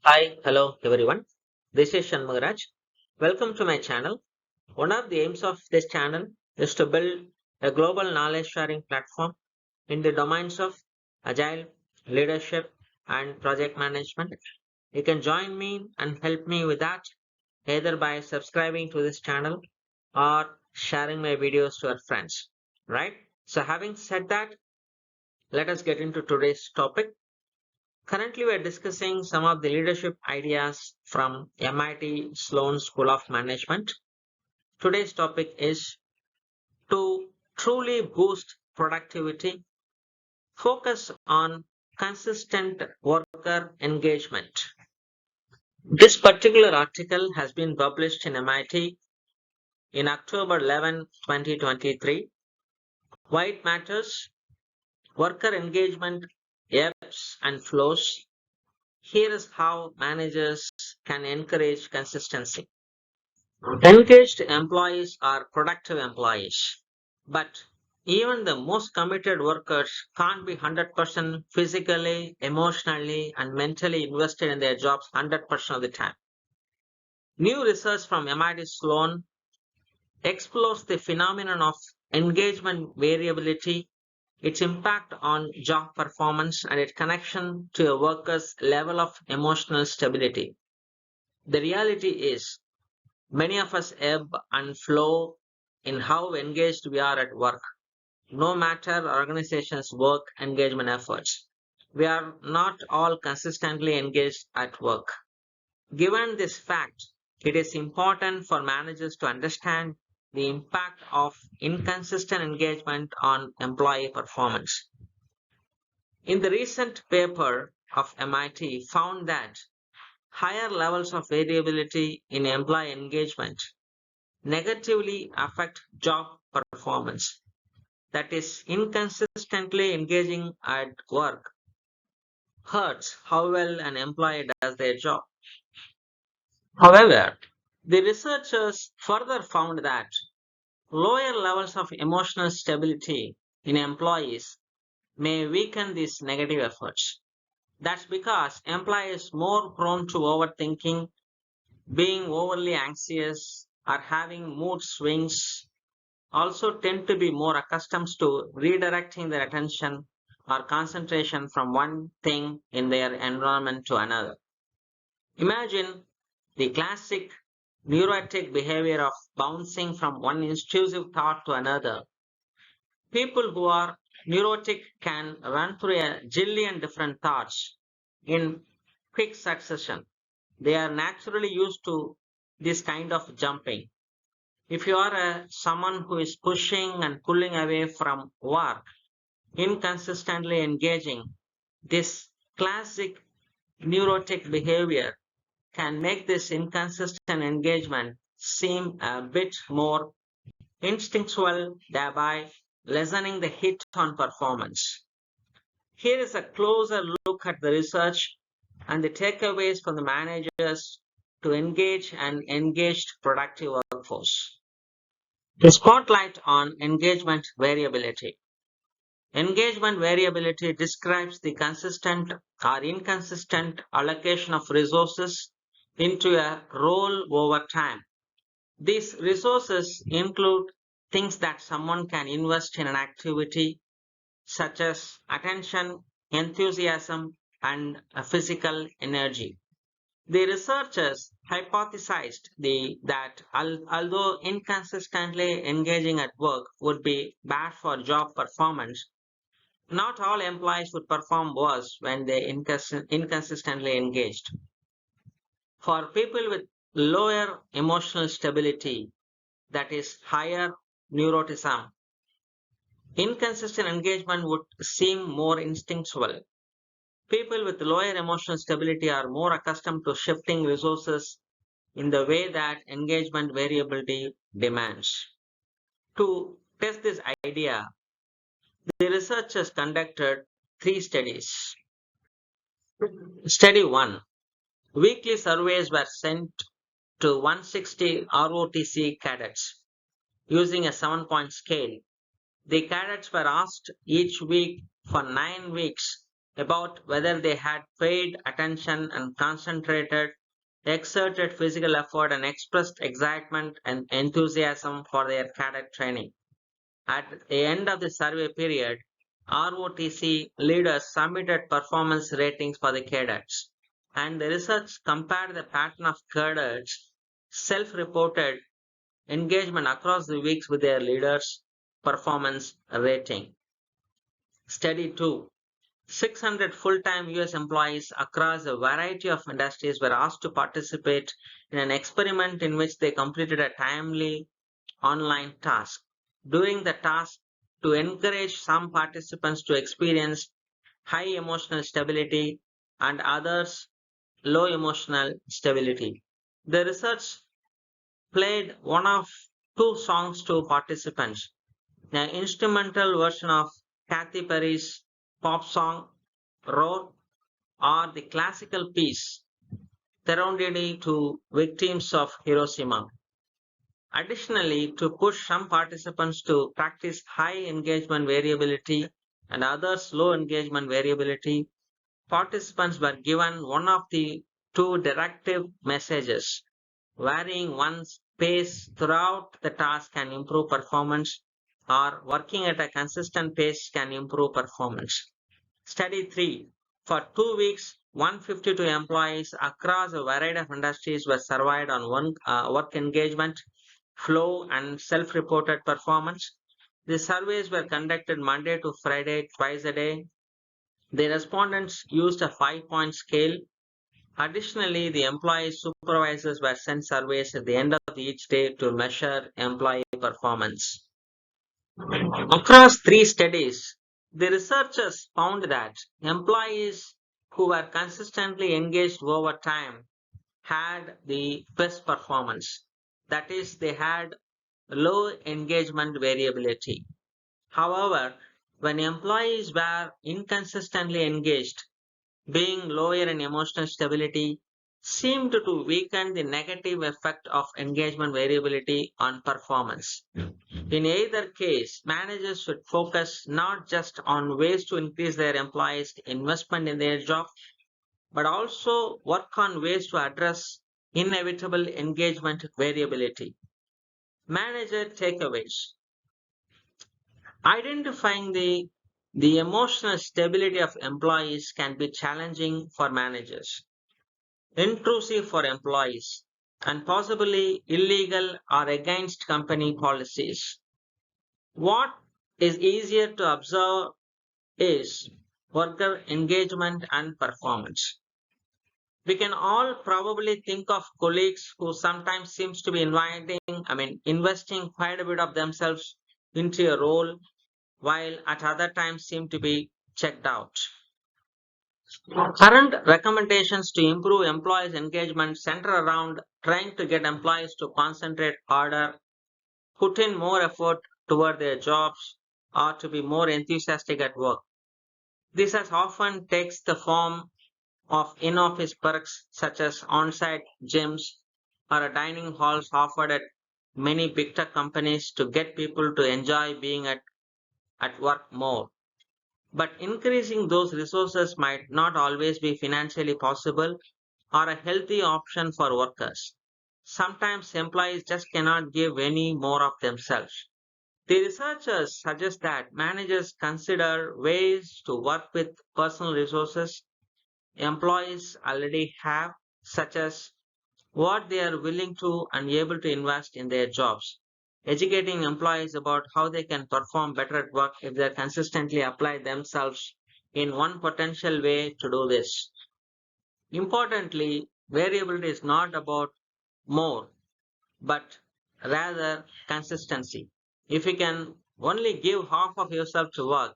Hi, hello everyone. This is Shanmugaraj. Welcome to my channel. One of the aims of this channel is to build a global knowledge sharing platform in the domains of agile, leadership, and project management. You can join me and help me with that either by subscribing to this channel or sharing my videos to your friends. Right? So, having said that, let us get into today's topic. Currently, we are discussing some of the leadership ideas from MIT Sloan School of Management. Today's topic is to truly boost productivity, focus on consistent worker engagement. This particular article has been published in MIT in October 11, 2023. Why it matters? Worker engagement ebbs and flows. Here is how managers can encourage consistency. Engaged employees are productive employees, but even the most committed workers can't be 100% physically, emotionally, and mentally invested in their jobs 100% of the time. New research from MIT Sloan explores the phenomenon of engagement variability, its impact on job performance, and its connection to a worker's level of emotional stability. The reality is, many of us ebb and flow in how engaged we are at work, no matter our organization's work engagement efforts. We are not all consistently engaged at work. Given this fact, it is important for managers to understand the impact of inconsistent engagement on employee performance. In the recent paper of MIT found that higher levels of variability in employee engagement negatively affect job performance. That is, inconsistently engaging at work hurts how well an employee does their job. However, the researchers further found that lower levels of emotional stability in employees may weaken these negative efforts. That's because employees more prone to overthinking, being overly anxious, or having mood swings also tend to be more accustomed to redirecting their attention or concentration from one thing in their environment to another. Imagine the classic neurotic behavior of bouncing from one intrusive thought to another. People who are neurotic can run through a jillion different thoughts in quick succession. They are naturally used to this kind of jumping. If you are someone who is pushing and pulling away from work, inconsistently engaging, this classic neurotic behavior can make this inconsistent engagement seem a bit more instinctual, thereby lessening the hit on performance. Here is a closer look at the research and the takeaways from the managers to engage an engaged productive workforce. The spotlight on engagement variability. Engagement variability describes the consistent or inconsistent allocation of resources into a role over time. These resources include things that someone can invest in an activity, such as attention, enthusiasm, and physical energy. The researchers hypothesized that although inconsistently engaging at work would be bad for job performance, not all employees would perform worse when they inconsistently engaged. For people with lower emotional stability, that is higher neuroticism, inconsistent engagement would seem more instinctual. People with lower emotional stability are more accustomed to shifting resources in the way that engagement variability demands. To test this idea, the researchers conducted three studies. Study 1. Weekly surveys were sent to 160 ROTC cadets using a 7-point scale. The cadets were asked each week for 9 weeks about whether they had paid attention and concentrated, exerted physical effort, and expressed excitement and enthusiasm for their cadet training. At the end of the survey period, ROTC leaders submitted performance ratings for the cadets, and the research compared the pattern of cadets' self reported engagement across the weeks with their leaders' performance rating. Study 2. 600 full-time US employees across a variety of industries were asked to participate in an experiment in which they completed a timely online task. During the task, to encourage some participants to experience high emotional stability and others low emotional stability. The research played one of two songs to participants, an instrumental version of Katy Perry's pop song Roar or the classical piece Threnody to victims of Hiroshima. Additionally, to push some participants to practice high engagement variability and others low engagement variability, participants were given one of the two directive messages. Varying one's pace throughout the task can improve performance, or working at a consistent pace can improve performance. Study 3. For 2 weeks, 152 employees across a variety of industries were surveyed on work engagement, flow, and self reported performance. The surveys were conducted Monday to Friday, twice a day. The respondents used a 5-point scale. Additionally, the employee supervisors were sent surveys at the end of each day to measure employee performance. Across 3 studies, the researchers found that employees who were consistently engaged over time had the best performance. That is, they had low engagement variability. However, when employees were inconsistently engaged, being lower in emotional stability seemed to weaken the negative effect of engagement variability on performance. In either case, managers should focus not just on ways to increase their employees' investment in their job, but also work on ways to address inevitable engagement variability. Manager takeaways. Identifying the emotional stability of employees can be challenging for managers, intrusive for employees, and possibly illegal or against company policies. What is easier to observe is worker engagement and performance. We can all probably think of colleagues who sometimes seems to be investing quite a bit of themselves into a role while at other times seem to be checked out. Current recommendations to improve employees' engagement center around trying to get employees to concentrate harder, put in more effort toward their jobs, or to be more enthusiastic at work. This has often takes the form of in-office perks such as on-site gyms or a dining halls offered at many big tech companies to get people to enjoy being at work more. But increasing those resources might not always be financially possible or a healthy option for workers. Sometimes employees just cannot give any more of themselves. The researchers suggest that managers consider ways to work with personal resources employees already have, such as what they are willing to and able to invest in their jobs. Educating employees about how they can perform better at work if they consistently apply themselves in one potential way to do this. Importantly, variability is not about more, but rather consistency. If you can only give half of yourself to work,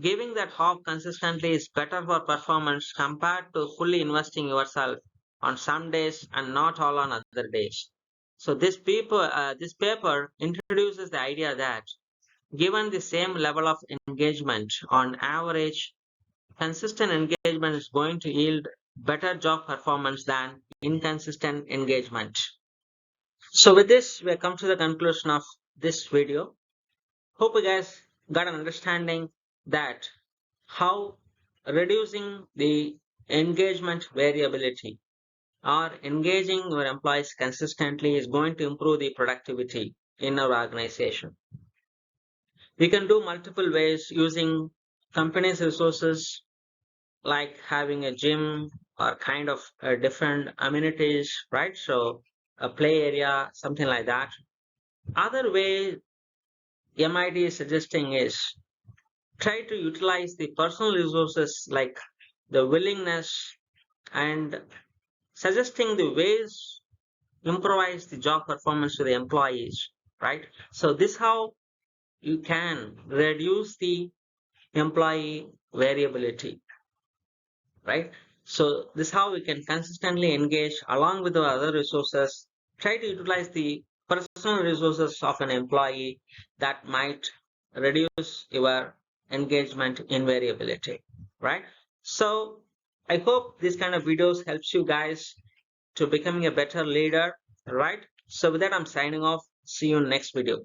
giving that half consistently is better for performance compared to fully investing yourself on some days and not all on other days. So this paper introduces the idea that given the same level of engagement, on average, consistent engagement is going to yield better job performance than inconsistent engagement. So with this, we have come to the conclusion of this video. Hope you guys got an understanding that how reducing the engagement variability or engaging your employees consistently is going to improve the productivity in our organization. We can do multiple ways using company's resources, like having a gym or kind of different amenities, right? So a play area, something like that. Other way MIT is suggesting is try to utilize the personal resources like the willingness and suggesting the ways improvise the job performance to the employees, right? So this how you can reduce the employee variability, right? So this how we can consistently engage along with the other resources, try to utilize the personal resources of an employee that might reduce your engagement in variability, right? So I hope this kind of videos helps you guys to becoming a better leader, right? So with that, I'm signing off. See you in next video.